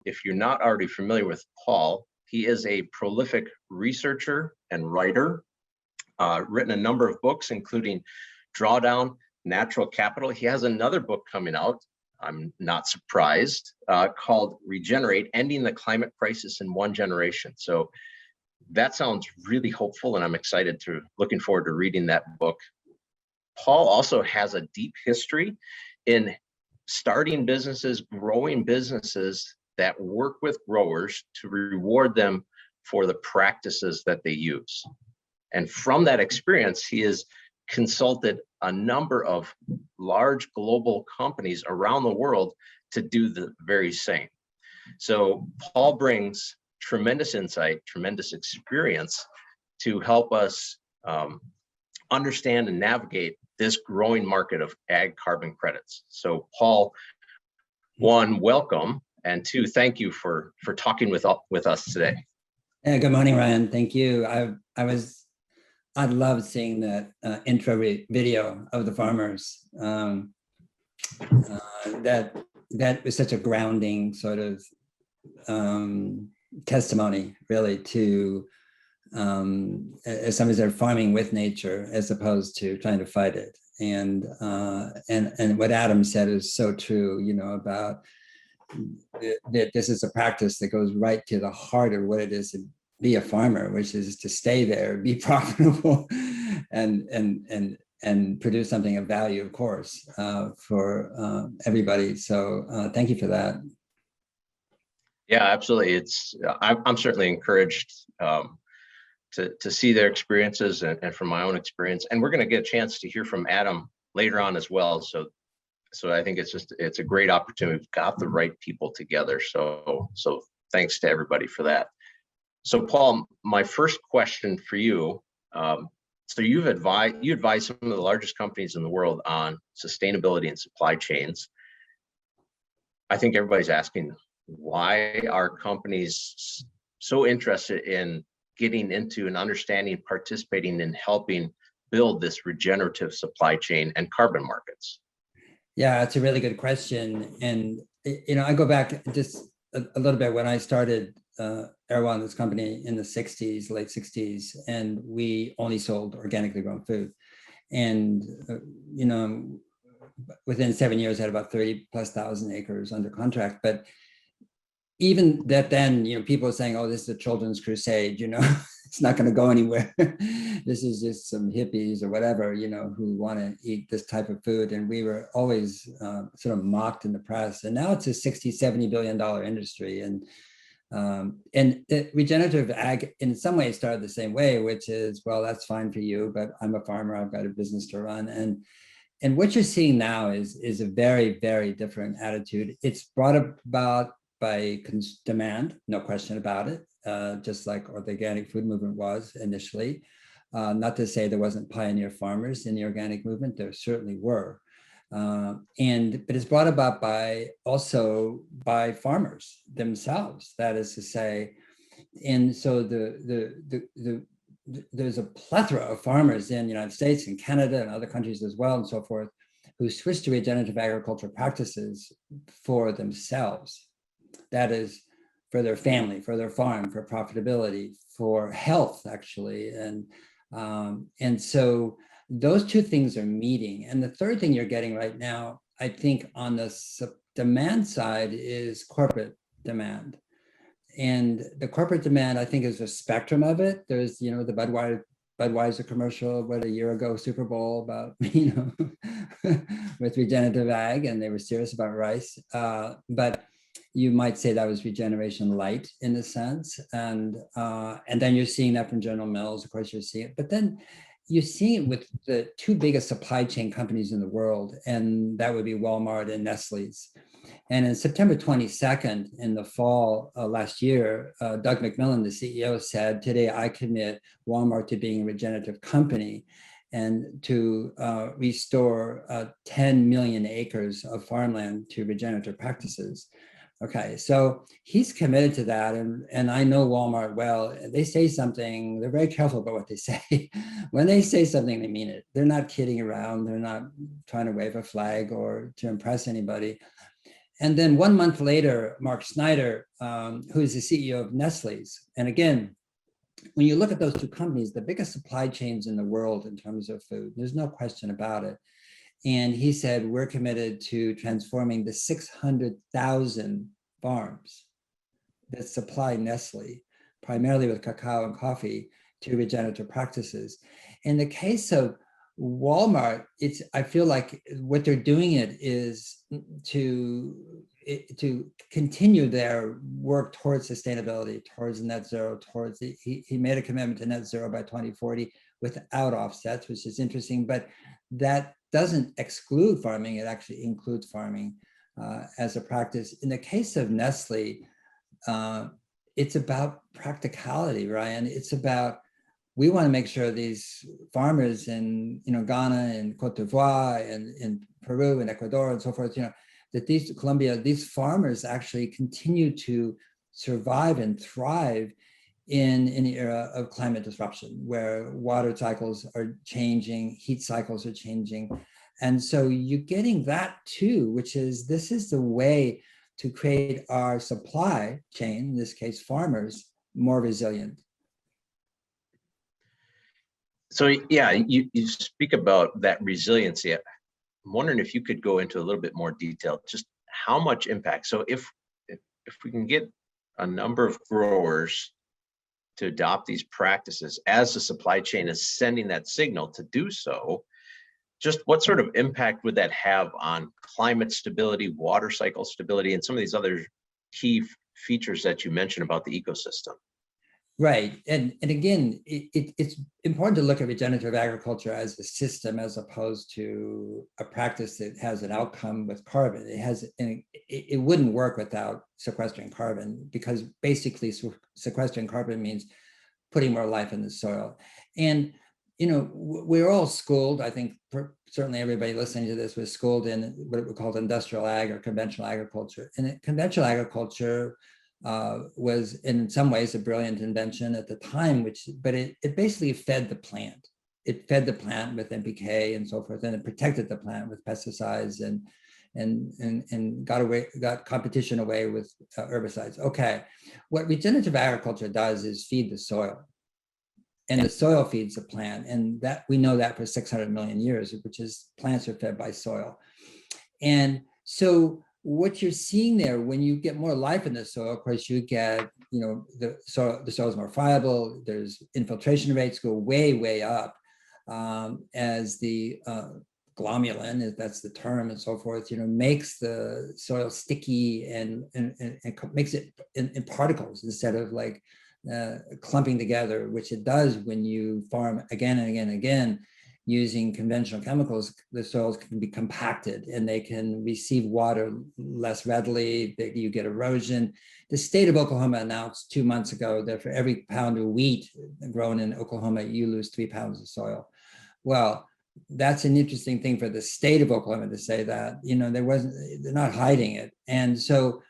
if you're not already familiar with Paul, he is a prolific researcher and writer, written a number of books, including Drawdown, Natural Capital. He has another book coming out, I'm not surprised, called Regenerate, Ending the Climate Crisis in One Generation. So that sounds really hopeful, and I'm looking forward to reading that book. Paul also has a deep history in starting businesses, growing businesses that work with growers to reward them for the practices that they use. And from that experience, he has consulted a number of large global companies around the world to do the very same. So Paul brings tremendous insight, tremendous experience to help us understand and navigate this growing market of ag carbon credits. So Paul, one, welcome, and two, thank you for talking with us today. Yeah, good morning, Ryan. Thank you. I loved seeing that intro video of the farmers. That was such a grounding sort of testimony, really, to as some of they're farming with nature as opposed to trying to fight it. And what Adam said is so true, you know, about that this is a practice that goes right to the heart of what it is to be a farmer, which is to stay there, be profitable, and produce something of value, of course, for everybody. So thank you for that. Yeah, absolutely. I'm certainly encouraged to see their experiences and from my own experience. And we're going to get a chance to hear from Adam later on as well. So I think it's a great opportunity. We've got the right people together. So thanks to everybody for that. So Paul, my first question for you, so you advise some of the largest companies in the world on sustainability and supply chains. I think everybody's asking, why are companies so interested in getting into and understanding, participating in helping build this regenerative supply chain and carbon markets? Yeah, it's a really good question. And, you know, I go back just a little bit when I started Erewhon, this company, in the 60s, late 60s, and we only sold organically grown food. And, you know, within 7 years, I had about 30,000+ acres under contract. But even that then, you know, people were saying, oh, this is a children's crusade, you know, it's not going to go anywhere. This is just some hippies or whatever, you know, who want to eat this type of food. And we were always sort of mocked in the press. And now it's a $60-70 billion industry. And regenerative ag in some ways started the same way, which is, well, that's fine for you, but I'm a farmer, I've got a business to run. And what you're seeing now is a very, very different attitude. It's brought about by demand, no question about it, just like the organic food movement was initially. Not to say there wasn't pioneer farmers in the organic movement, there certainly were. But it's brought about also by farmers themselves, that is to say. And so there's a plethora of farmers in the United States and Canada and other countries as well and so forth, who switched to regenerative agricultural practices for themselves. That is, for their family, for their farm, for profitability, for health, actually. And so those two things are meeting. And the third thing you're getting right now, I think, on the demand side is corporate demand. And the corporate demand, I think, is a spectrum of it. There's, you know, the Budweiser commercial, a year ago, Super Bowl, about, you know, with regenerative ag, and they were serious about rice. But you might say that was regeneration light in a sense. And then you're seeing that from General Mills, of course you're seeing it. But then you see it with the two biggest supply chain companies in the world, and that would be Walmart and Nestle's. And in September 22nd, in the fall last year, Doug McMillon, the CEO, said, today I commit Walmart to being a regenerative company and to restore 10 million acres of farmland to regenerative practices. Okay, so he's committed to that, and I know Walmart well. They say something, they're very careful about what they say. When they say something, they mean it. They're not kidding around. They're not trying to wave a flag or to impress anybody. And then 1 month later, Mark Snyder, who is the CEO of Nestle's, and again, when you look at those two companies, the biggest supply chains in the world in terms of food, there's no question about it. And he said, we're committed to transforming the 600,000 farms that supply Nestle, primarily with cacao and coffee, to regenerative practices. In the case of Walmart, I feel like what they're doing it is to continue their work towards sustainability, towards net zero, he made a commitment to net zero by 2040 without offsets, which is interesting, but that doesn't exclude farming, it actually includes farming as a practice. In the case of Nestle, it's about practicality, Ryan. It's about, we want to make sure these farmers in Ghana and Cote d'Ivoire and in Peru and Ecuador and so forth, that these farmers actually continue to survive and thrive in an era of climate disruption, where water cycles are changing, heat cycles are changing. And so you're getting that too, which is, this is the way to create our supply chain, in this case, farmers, more resilient. So yeah, you speak about that resiliency. I'm wondering if you could go into a little bit more detail, just how much impact. So if we can get a number of growers to adopt these practices as the supply chain is sending that signal to do so, just what sort of impact would that have on climate stability, water cycle stability, and some of these other key features that you mentioned about the ecosystem? Right. And again, it's important to look at regenerative agriculture as a system as opposed to a practice that has an outcome with carbon. It wouldn't work without sequestering carbon, because basically sequestering carbon means putting more life in the soil. And we're all schooled, I think certainly everybody listening to this was schooled in what we call industrial ag or conventional agriculture. And conventional agriculture was in some ways a brilliant invention at the time, but it basically fed the plant. It fed the plant with NPK and so forth, and it protected the plant with pesticides and got competition away with herbicides. Okay, what regenerative agriculture does is feed the soil, and the soil feeds the plant, and that we know that for 600 million years, which is plants are fed by soil. And so what you're seeing there, when you get more life in the soil, of course, you get, the soil is more friable. There's infiltration rates go way up as the glomalin, if that's the term, and so forth, makes the soil sticky and makes it in particles instead of like clumping together, which it does when you farm again and again and again. Using conventional chemicals, the soils can be compacted and they can receive water less readily. You get erosion. The state of Oklahoma announced 2 months ago that for every pound of wheat grown in Oklahoma, you lose 3 pounds of soil. Well, that's an interesting thing for the state of Oklahoma to say that. They're not hiding it. And so,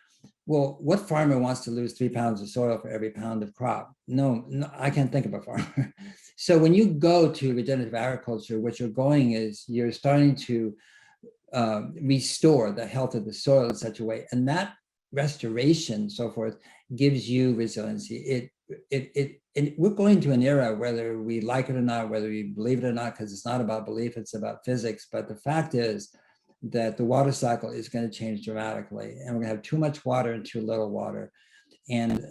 well, what farmer wants to lose 3 pounds of soil for every pound of crop? No, I can't think of a farmer. So when you go to regenerative agriculture, what you're starting to restore the health of the soil in such a way, and that restoration, so forth, gives you resiliency. And we're going to an era, whether we like it or not, whether we believe it or not, because it's not about belief, it's about physics. But the fact is that the water cycle is going to change dramatically, and we're going to have too much water and too little water. And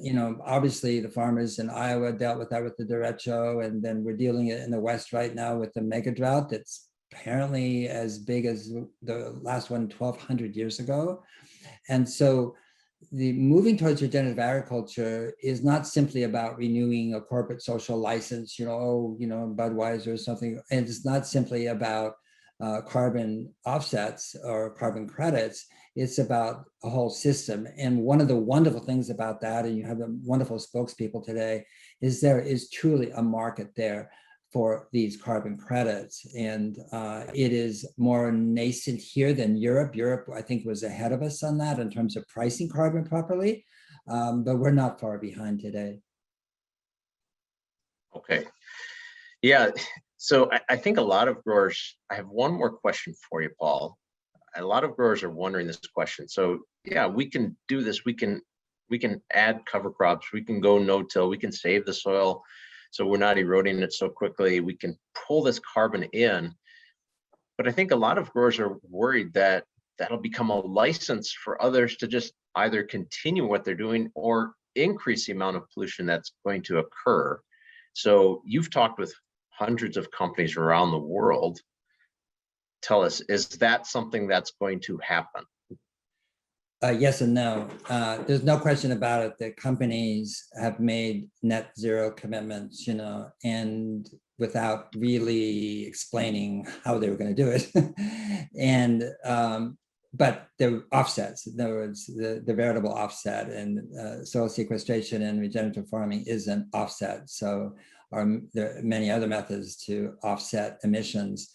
obviously the farmers in Iowa dealt with that with the derecho, and then we're dealing it in the West right now with the mega drought that's apparently as big as the last one 1,200 years ago. And so the moving towards regenerative agriculture is not simply about renewing a corporate social license, Budweiser or something. And it's not simply about carbon offsets or carbon credits. It's about a whole system. And one of the wonderful things about that, and you have the wonderful spokespeople today, is there is truly a market there for these carbon credits. And it is more nascent here than Europe. Europe, I think, was ahead of us on that in terms of pricing carbon properly, but we're not far behind today. Okay. Yeah. So I think a lot of growers, I have one more question for you, Paul. a lot of growers are wondering this question. So yeah, we can do this. We can add cover crops. We can go no-till. We can save the soil so we're not eroding it so quickly. We can pull this carbon in. But I think a lot of growers are worried that that'll become a license for others to just either continue what they're doing or increase the amount of pollution that's going to occur. So you've talked with hundreds of companies around the world. Tell us, is that something that's going to happen? Yes and no. There's no question about it that companies have made net zero commitments, and without really explaining how they were going to do it. And but the offsets, in other words, the variable offset, and soil sequestration and regenerative farming is an offset. So there are many other methods to offset emissions.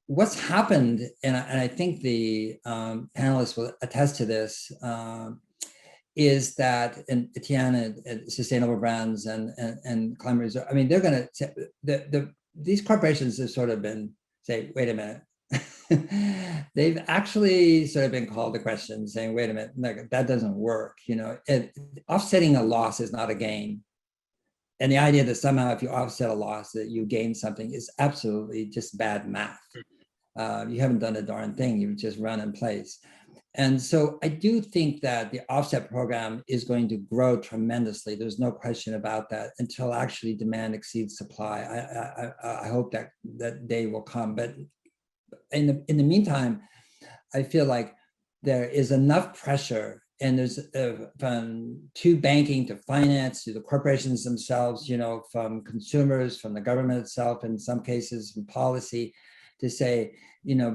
What's happened, and I think the panelists will attest to this, is that, and Etienne at Sustainable Brands and Climate Reserve, I mean, they're going to, these corporations have sort of been say, wait a minute. They've actually sort of been called to question, saying, wait a minute, that doesn't work. Offsetting a loss is not a gain. And the idea that somehow if you offset a loss that you gain something is absolutely just bad math. You haven't done a darn thing, you've just run in place. And so I do think that the offset program is going to grow tremendously. There's no question about that until actually demand exceeds supply. I hope that day will come. But in the meantime, I feel like there is enough pressure, and there's from to banking to finance to the corporations themselves, from consumers, from the government itself, in some cases from policy, to say,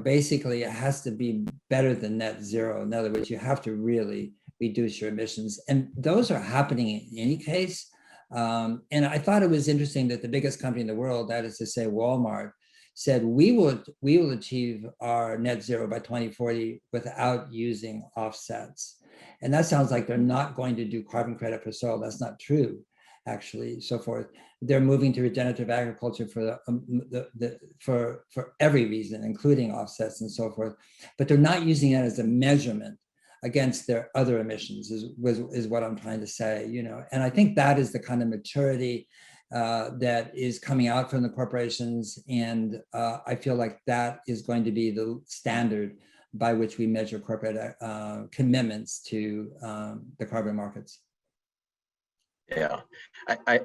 basically it has to be better than net zero. In other words, you have to really reduce your emissions. And those are happening in any case. And I thought it was interesting that the biggest company in the world, that is to say Walmart, said we will achieve our net zero by 2040 without using offsets. And that sounds like they're not going to do carbon credit for soil. That's not true, actually, so forth. They're moving to regenerative agriculture for every reason, including offsets and so forth. But they're not using it as a measurement against their other emissions, is what I'm trying to say. And I think that is the kind of maturity that is coming out from the corporations, and I feel like that is going to be the standard by which we measure corporate commitments to the carbon markets. Yeah, I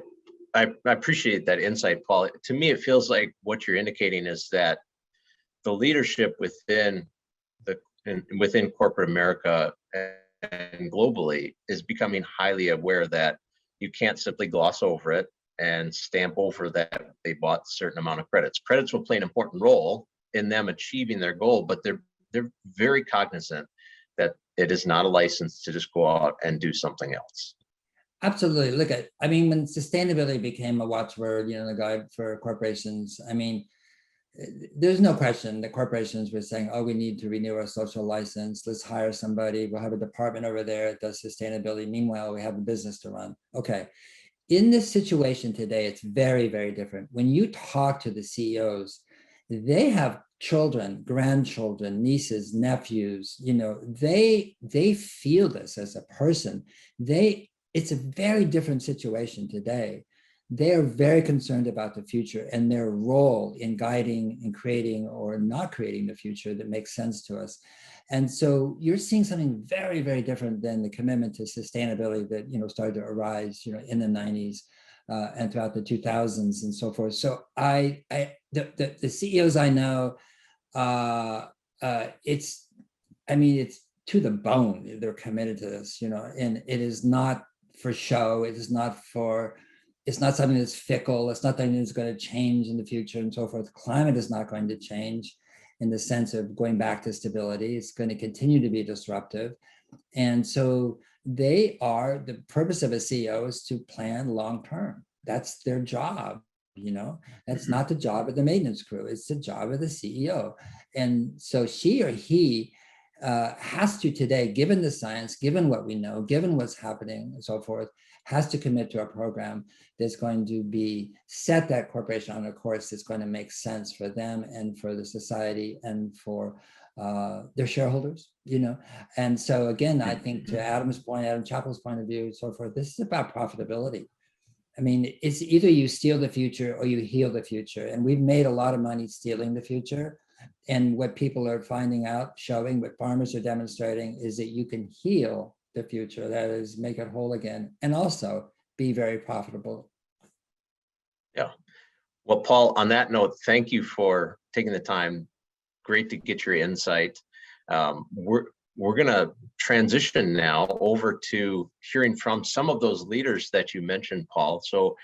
appreciate that insight, Paul. To me, it feels like what you're indicating is that the leadership within corporate America and globally is becoming highly aware that you can't simply gloss over it and stamp over that they bought a certain amount of credits. Credits will play an important role in them achieving their goal, but they're very cognizant that it is not a license to just go out and do something else. Absolutely. When sustainability became a watchword, the guide for corporations, there's no question that corporations were saying, oh, we need to renew our social license. Let's hire somebody. We'll have a department over there that does sustainability. Meanwhile, we have a business to run. Okay. In this situation today, it's very, very different. When you talk to the CEOs, they have children, grandchildren, nieces, nephews, they feel this as a person. It's a very different situation today. They are very concerned about the future and their role in guiding and creating or not creating the future that makes sense to us. And so you're seeing something very, very different than the commitment to sustainability that started to arise in the 90s and throughout the 2000s and so forth. So the CEOs I know, it's to the bone. They're committed to this, and it is not for show. It's not something that's fickle. It's not something that's going to change in the future and so forth. Climate is not going to change in the sense of going back to stability. It's going to continue to be disruptive. And so the purpose of a CEO is to plan long-term. That's their job. That's not the job of the maintenance crew. It's the job of the CEO. And so she or he has to today, given the science, given what we know, given what's happening and so forth, has to commit to a program that's going to set that corporation on a course that's going to make sense for them and for the society and for They're shareholders, And so again, I think to Adam's point, Adam Chappell's point of view, so forth, this is about profitability. I mean, it's either you steal the future or you heal the future. And we've made a lot of money stealing the future. And what people are finding out, showing, what farmers are demonstrating is that you can heal the future, that is, make it whole again, and also be very profitable. Yeah. Well, Paul, on that note, thank you for taking the time. Great to get your insight. We're going to transition now over to hearing from some of those leaders that you mentioned, Paul. So